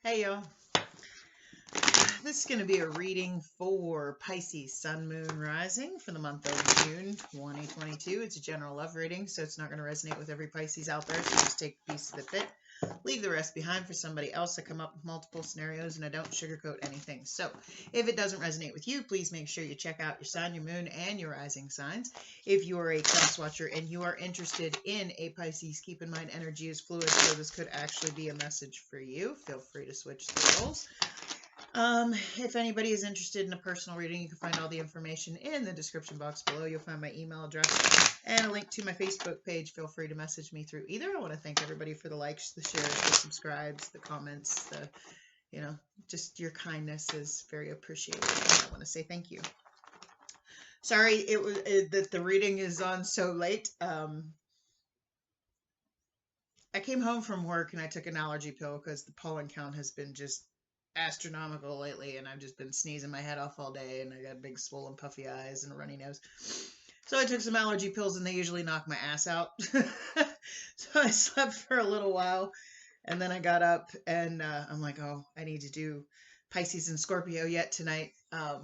Hey y'all, this is going to be a reading for Pisces Sun, Moon, Rising for the month of June 2022. It's a general love reading, so it's not going to resonate with every Pisces out there, so just take the pieces that fit. Leave the rest behind for somebody else. I come up with multiple scenarios and I don't sugarcoat anything. So if it doesn't resonate with you, please make sure you check out your sun, your moon, and your rising signs. If you are a cross watcher and you are interested in a Pisces, keep in mind energy is fluid, so this could actually be a message for you. Feel free to switch the roles. If anybody is interested in a personal reading, you can find all the information in the description box below. You'll find my email address and a link to my Facebook page. Feel free to message me through either. I want to thank everybody for the likes, the shares, the subscribes, the comments, just your kindness is very appreciated. I want to say thank you. Sorry that the reading is on so late. I came home from work and I took an allergy pill because the pollen count has been just astronomical lately, and I've just been sneezing my head off all day, and I got big swollen puffy eyes and a runny nose. So I took some allergy pills, and they usually knock my ass out. So I slept for a little while, and then I got up, and I'm like, oh, I need to do Pisces and Scorpio yet tonight. I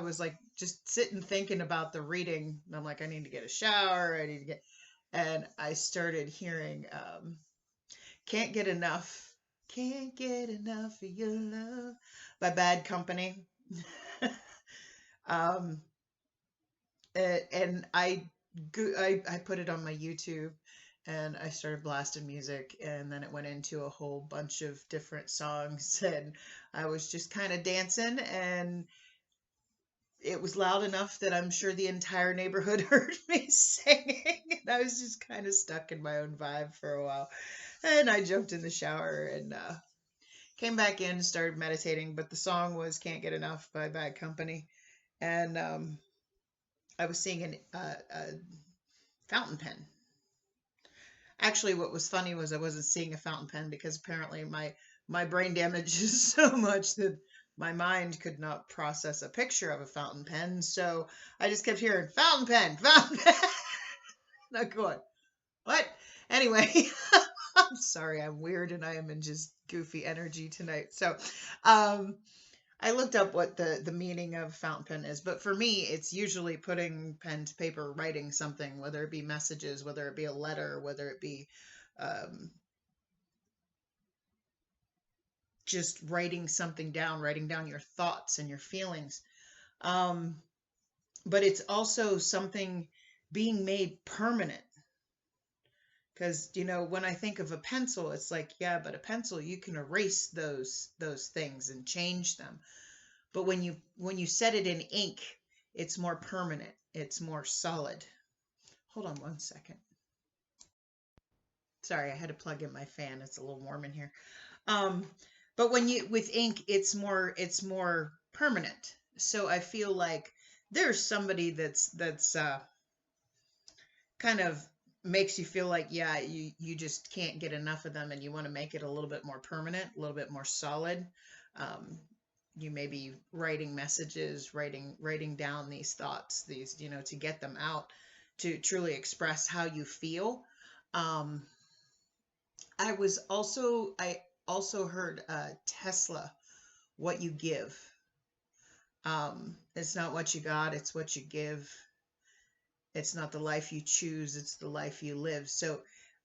was like just sitting thinking about the reading. And I'm like, I need to get a shower. And I started hearing Can't Get Enough of Your Love by Bad Company. And I put it on my YouTube and I started blasting music, and then it went into a whole bunch of different songs, and I was just kind of dancing, and it was loud enough that I'm sure the entire neighborhood heard me singing, and I was just kind of stuck in my own vibe for a while. And I jumped in the shower and came back in and started meditating. But the song was Can't Get Enough by Bad Company. And I was seeing a fountain pen. Actually, what was funny was I wasn't seeing a fountain pen because apparently my brain damage is so much that my mind could not process a picture of a fountain pen. So I just kept hearing fountain pen, fountain pen. Not going, what? Anyway. I'm sorry, I'm weird and I am in just goofy energy tonight. So I looked up what the meaning of fountain pen is, but for me, it's usually putting pen to paper, writing something, whether it be messages, whether it be a letter, whether it be just writing something down, writing down your thoughts and your feelings. But it's also something being made permanent. Because, when I think of a pencil, it's like, yeah, but a pencil, you can erase those things and change them. But when you set it in ink, it's more permanent. It's more solid. Hold on one second. Sorry, I had to plug in my fan. It's a little warm in here. But with ink, it's more permanent. So I feel like there's somebody that's kind of makes you feel like, yeah, you just can't get enough of them, and you want to make it a little bit more permanent, a little bit more solid. You may be writing messages, writing down these thoughts, these, to get them out, to truly express how you feel. I also heard Tesla, what you give. It's not what you got, it's what you give. It's not the life you choose, it's the life you live. So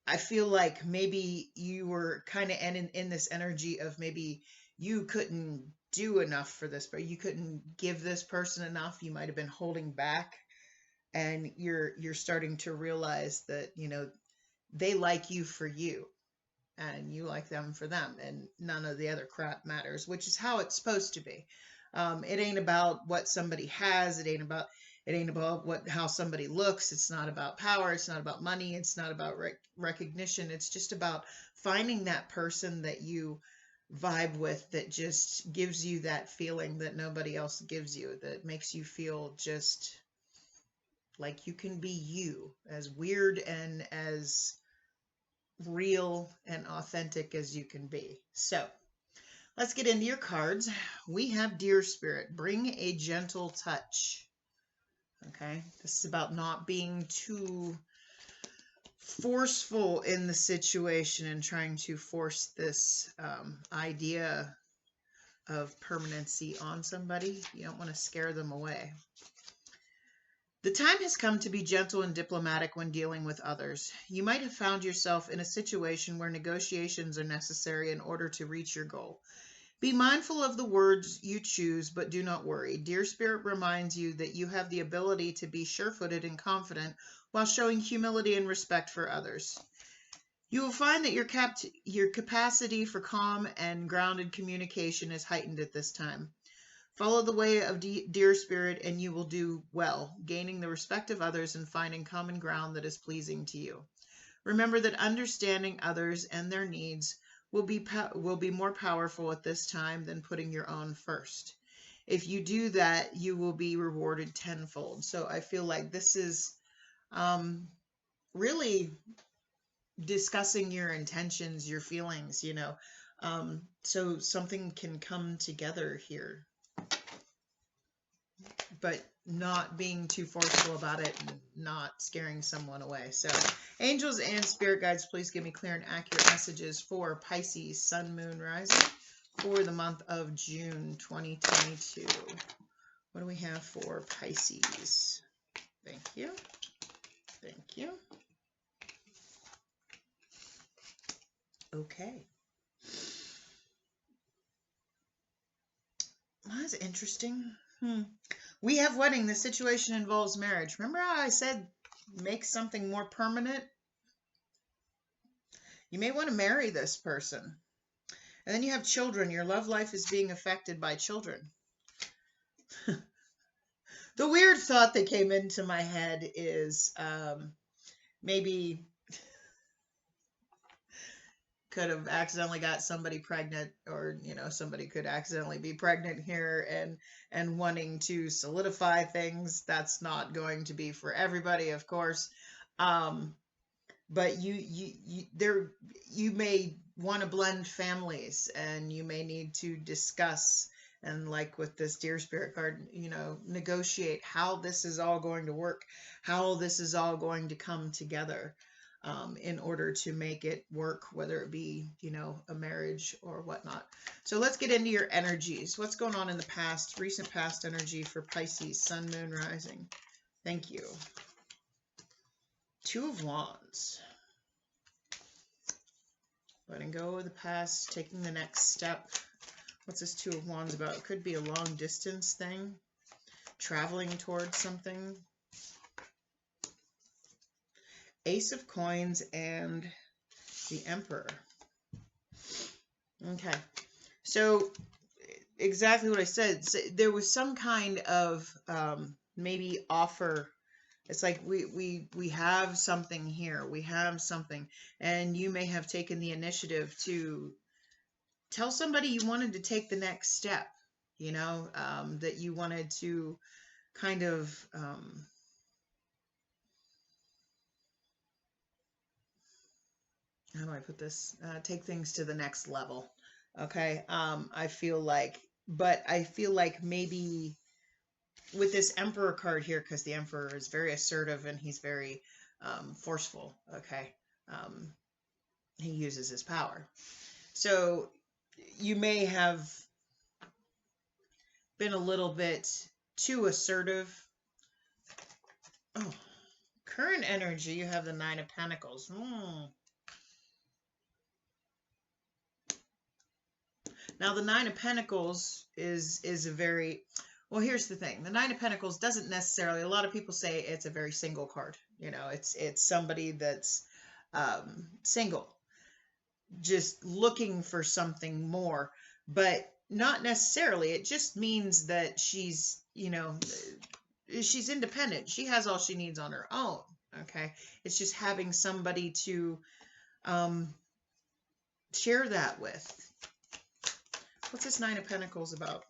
I feel like maybe you were kind of in this energy of maybe you couldn't do enough for this, but you couldn't give this person enough. You might have been holding back, and you're starting to realize that, they like you for you, and you like them for them, and none of the other crap matters, which is how it's supposed to be. It ain't about what somebody has. It ain't about how somebody looks. It's not about power. It's not about money. It's not about recognition. It's just about finding that person that you vibe with, that just gives you that feeling that nobody else gives you, that makes you feel just like you can be you, as weird and as real and authentic as you can be. So let's get into your cards. We have Dear Spirit, bring a gentle touch. Okay, this is about not being too forceful in the situation and trying to force this idea of permanency on somebody. You don't want to scare them away. The time has come to be gentle and diplomatic when dealing with others. You might have found yourself in a situation where negotiations are necessary in order to reach your goal. Be mindful of the words you choose, but do not worry. Dear Spirit reminds you that you have the ability to be sure-footed and confident while showing humility and respect for others. You will find that your capacity for calm and grounded communication is heightened at this time. Follow the way of Dear Spirit and you will do well, gaining the respect of others and finding common ground that is pleasing to you. Remember that understanding others and their needs will be more powerful at this time than putting your own first. If you do that, you will be rewarded tenfold. So I feel like this is really discussing your intentions, your feelings, so something can come together here, but not being too forceful about it and not scaring someone away. So angels and spirit guides, please give me clear and accurate messages for Pisces, Sun, Moon, Rising for the month of June 2022. What do we have for Pisces? Thank you. Thank you. Okay. That's interesting. We have wedding. The situation involves marriage. Remember how I said make something more permanent? You may want to marry this person. And then you have children. Your love life is being affected by children. The weird thought that came into my head is maybe could have accidentally got somebody pregnant, or somebody could accidentally be pregnant here and wanting to solidify things. That's not going to be for everybody, of course, but you may want to blend families, and you may need to discuss, and like with this Dear Spirit card, negotiate how this is all going to work, how this is all going to come together. In order to make it work, whether it be, a marriage or whatnot. So let's get into your energies. What's going on in the past, recent past energy for Pisces, Sun, Moon, Rising? Thank you. Two of Wands. Letting go of the past, taking the next step. What's this Two of Wands about? It could be a long distance thing, traveling towards something. Ace of Coins and the Emperor. Okay, so exactly what I said. So there was some kind of maybe offer. It's like we have something here. We have something, and you may have taken the initiative to tell somebody you wanted to take the next step. That you wanted to kind of how do I put this? Take things to the next level. Okay. I feel like maybe with this Emperor card here, because the Emperor is very assertive and he's very forceful. Okay. He uses his power. So you may have been a little bit too assertive. Oh, current energy, you have the Nine of Pentacles. Now, the Nine of Pentacles is a very, well, here's the thing. The Nine of Pentacles doesn't necessarily, a lot of people say it's a very single card. It's somebody that's single, just looking for something more, but not necessarily. It just means that she's, she's independent. She has all she needs on her own. Okay. It's just having somebody to share that with. What's this Nine of Pentacles about?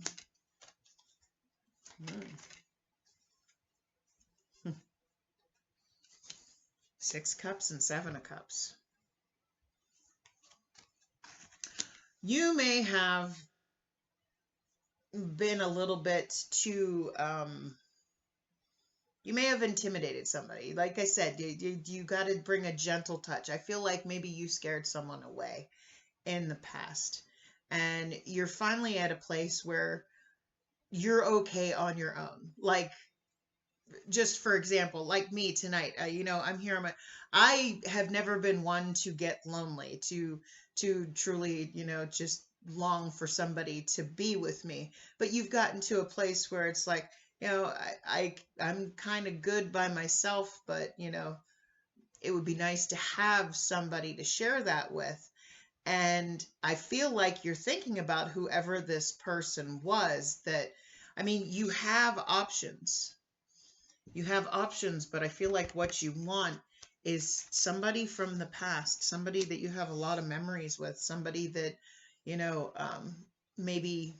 Six Cups and Seven of Cups. You may have been a little bit too, You may have intimidated somebody. Like I said, you got to bring a gentle touch. I feel like maybe you scared someone away in the past. And you're finally at a place where you're okay on your own. Like, just for example, like me tonight, I'm here. I have never been one to get lonely, to truly, just long for somebody to be with me. But you've gotten to a place where it's like, I'm kind of good by myself, but it would be nice to have somebody to share that with. And I feel like you're thinking about whoever this person was. That, I mean, you have options. You have options, but I feel like what you want is somebody from the past, somebody that you have a lot of memories with, somebody that, maybe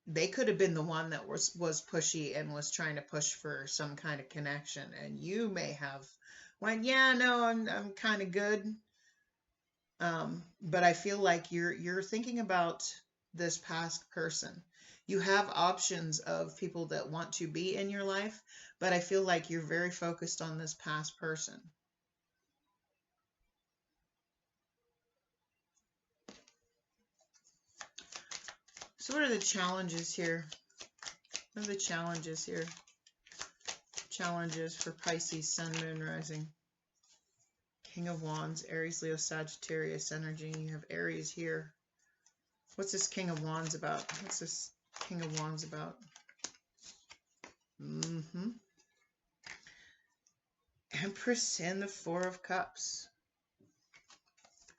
they could have been the one that was pushy and was trying to push for some kind of connection, and you may have went, yeah, no, I'm kind of good. But I feel like you're thinking about this past person. You have options of people that want to be in your life, but I feel like you're very focused on this past person. So what are the challenges here? What are the challenges here? Challenges for Pisces, Sun, Moon, Rising. King of Wands, Aries, Leo, Sagittarius energy. You have Aries here. What's this King of Wands about? What's this King of Wands about? Empress and the Four of Cups.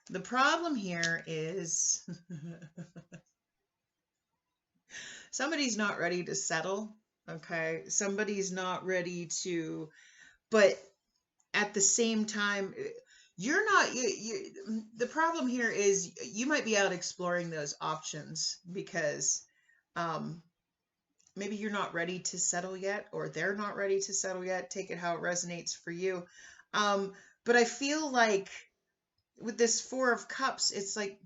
The problem here is somebody's not ready to settle, okay? Somebody's not ready to, but at the same time, you're not, the problem here is you might be out exploring those options because maybe you're not ready to settle yet, or they're not ready to settle yet. Take it how it resonates for you. But I feel like with this Four of Cups, it's like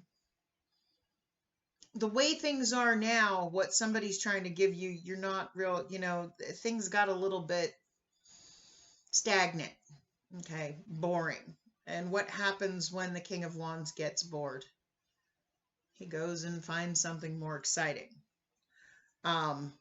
the way things are now, what somebody's trying to give you, you're not real, things got a little bit stagnant, okay, boring. And what happens when the King of Wands gets bored? He goes and finds something more exciting. But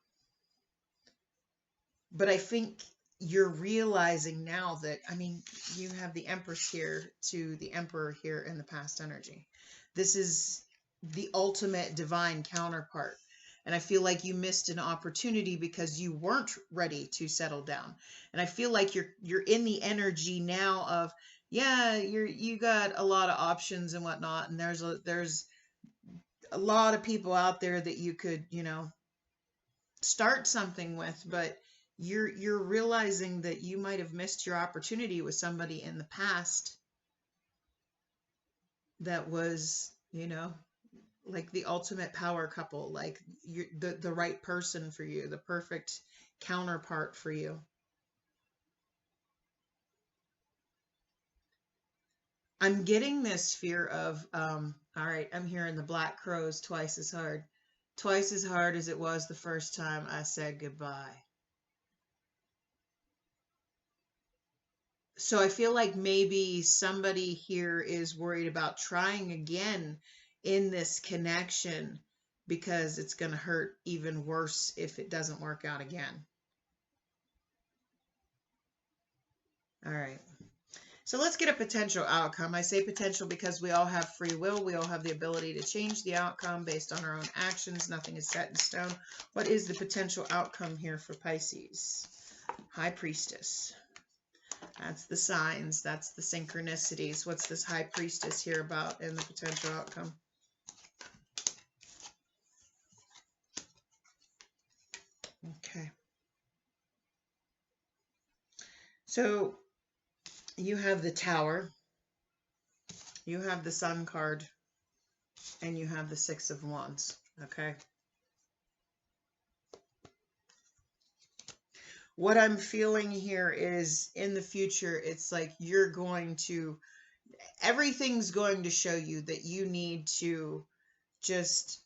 I think you're realizing now that, I mean, you have the Empress here to the Emperor here in the past energy. This is the ultimate divine counterpart. And I feel like you missed an opportunity because you weren't ready to settle down. And I feel like you're in the energy now of, yeah, you got a lot of options and whatnot, and there's a lot of people out there that you could, start something with, but you're realizing that you might have missed your opportunity with somebody in the past that was, like the ultimate power couple, like the right person for you, the perfect counterpart for you. I'm getting this fear of, all right, I'm hearing the black crows twice as hard as it was the first time I said goodbye. So I feel like maybe somebody here is worried about trying again in this connection because it's going to hurt even worse if it doesn't work out again. All right. So let's get a potential outcome. I say potential because we all have free will. We all have the ability to change the outcome based on our own actions. Nothing is set in stone. What is the potential outcome here for Pisces? High Priestess. That's the signs. That's the synchronicities. What's this High Priestess here about in the potential outcome? Okay. So you have the Tower, you have the Sun card, and you have the Six of Wands. Okay. What I'm feeling here is in the future, it's like you're going to, everything's going to show you that you need to just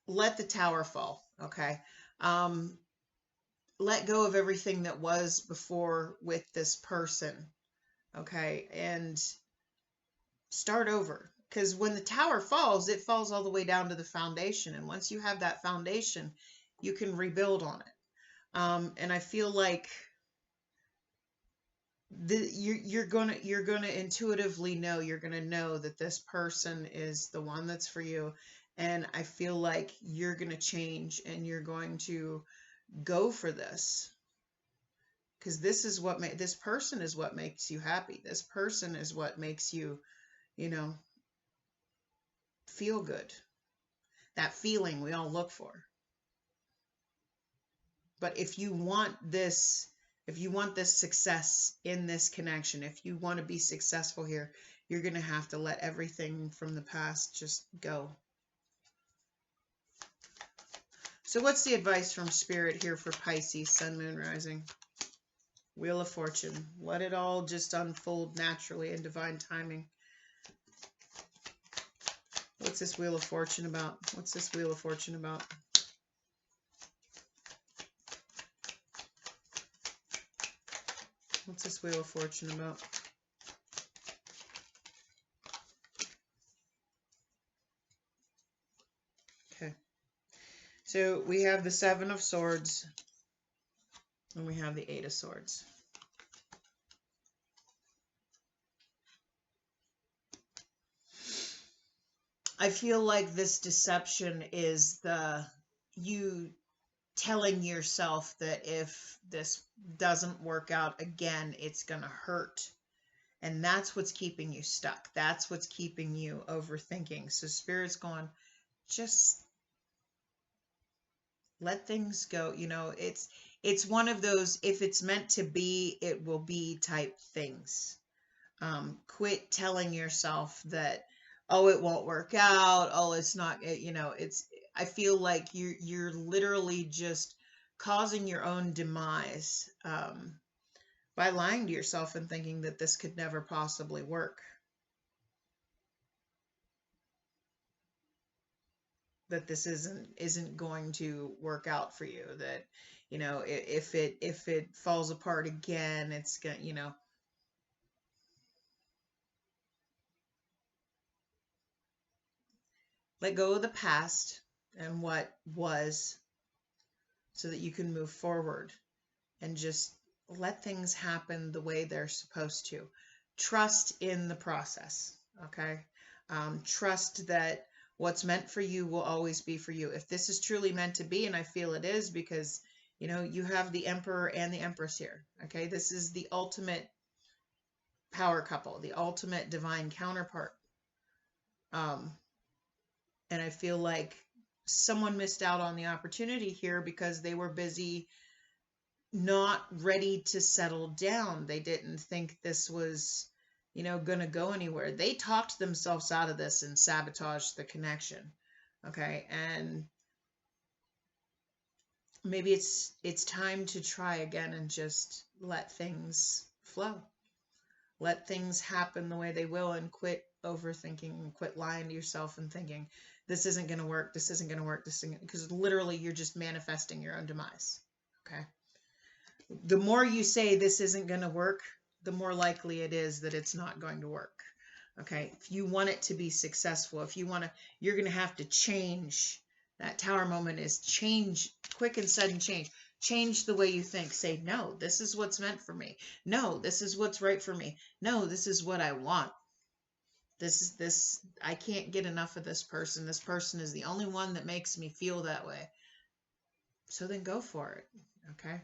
let the Tower fall. Okay. Let go of everything that was before with this person, okay, and start over. Because when the tower falls, it falls all the way down to the foundation, and once you have that foundation, you can rebuild on it. And I feel like you're gonna intuitively know, you're gonna know that this person is the one that's for you, and I feel like you're gonna change and you're going to go for this, because this person is what makes you happy. This person is what makes you, you know, feel good. That feeling we all look for. But if you want this success in this connection, if you want to be successful here, you're going to have to let everything from the past just go. So what's the advice from Spirit here for Pisces, Sun, Moon, Rising? Wheel of Fortune. Let it all just unfold naturally in divine timing. What's this Wheel of Fortune about? What's this Wheel of Fortune about? What's this Wheel of Fortune about? Okay. So we have the Seven of Swords and we have the Eight of Swords. I feel like this deception is you telling yourself that if this doesn't work out again, it's going to hurt. And that's what's keeping you stuck. That's what's keeping you overthinking. So Spirit's going, just let things go. You know, it's one of those, if it's meant to be, it will be type things. Quit telling yourself that, oh, it won't work out. Oh, it's not, you know, I feel like you're literally just causing your own demise by lying to yourself and thinking that this could never possibly work. That this isn't going to work out for you. That, you know, if it falls apart again, it's gonna, you know. Let go of the past and what was so that you can move forward and just let things happen the way they're supposed to. Trust in the process, okay? Trust that what's meant for you will always be for you. If this is truly meant to be, and I feel it is, because, you know, you have the Emperor and the Empress here, okay? This is the ultimate power couple, the ultimate divine counterpart. And I feel like someone missed out on the opportunity here because they were busy not ready to settle down. They didn't think this was, you know, going to go anywhere. They talked themselves out of this and sabotaged the connection. Okay. And maybe it's time to try again and just let things flow. Let things happen the way they will, and quit overthinking and quit lying to yourself and thinking this isn't going to work, this isn't going to work, because literally you're just manifesting your own demise. Okay. The more you say this isn't going to work, the more likely it is that it's not going to work. Okay. If you want it to be successful, if you want to, you're going to have to change. That tower moment is change, quick and sudden change. Change the way you think. Say, no, this is what's meant for me. No, this is what's right for me. No, this is what I want. I can't get enough of this person. This person is the only one that makes me feel that way. So then go for it. Okay.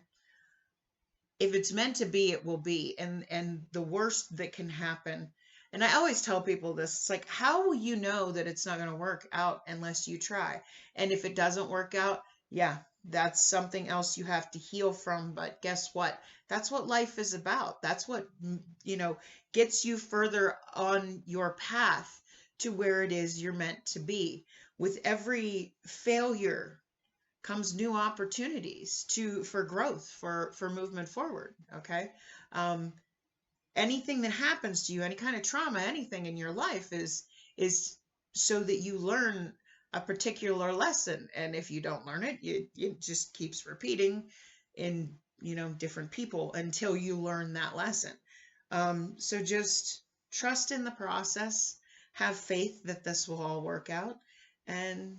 If it's meant to be, it will be. And the worst that can happen, and I always tell people this, it's like, how will you know that it's not going to work out unless you try? And if it doesn't work out, yeah, that's something else you have to heal from. But guess what? That's what life is about. That's what, you know, gets you further on your path to where it is you're meant to be. With every failure comes new opportunities for growth, for movement forward. Okay. Anything that happens to you, any kind of trauma, anything in your life is so that you learn a particular lesson. And if you don't learn it, it just keeps repeating in, different people until you learn that lesson. So just trust in the process, have faith that this will all work out, and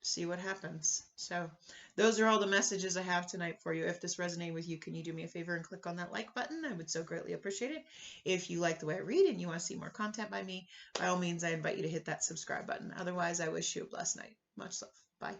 see what happens. So those are all the messages I have tonight for you. If this resonated with you, can you do me a favor and click on that like button? I would so greatly appreciate it. If you like the way I read and you want to see more content by me, by all means, I invite you to hit that subscribe button. Otherwise, I wish you a blessed night. Much love. Bye.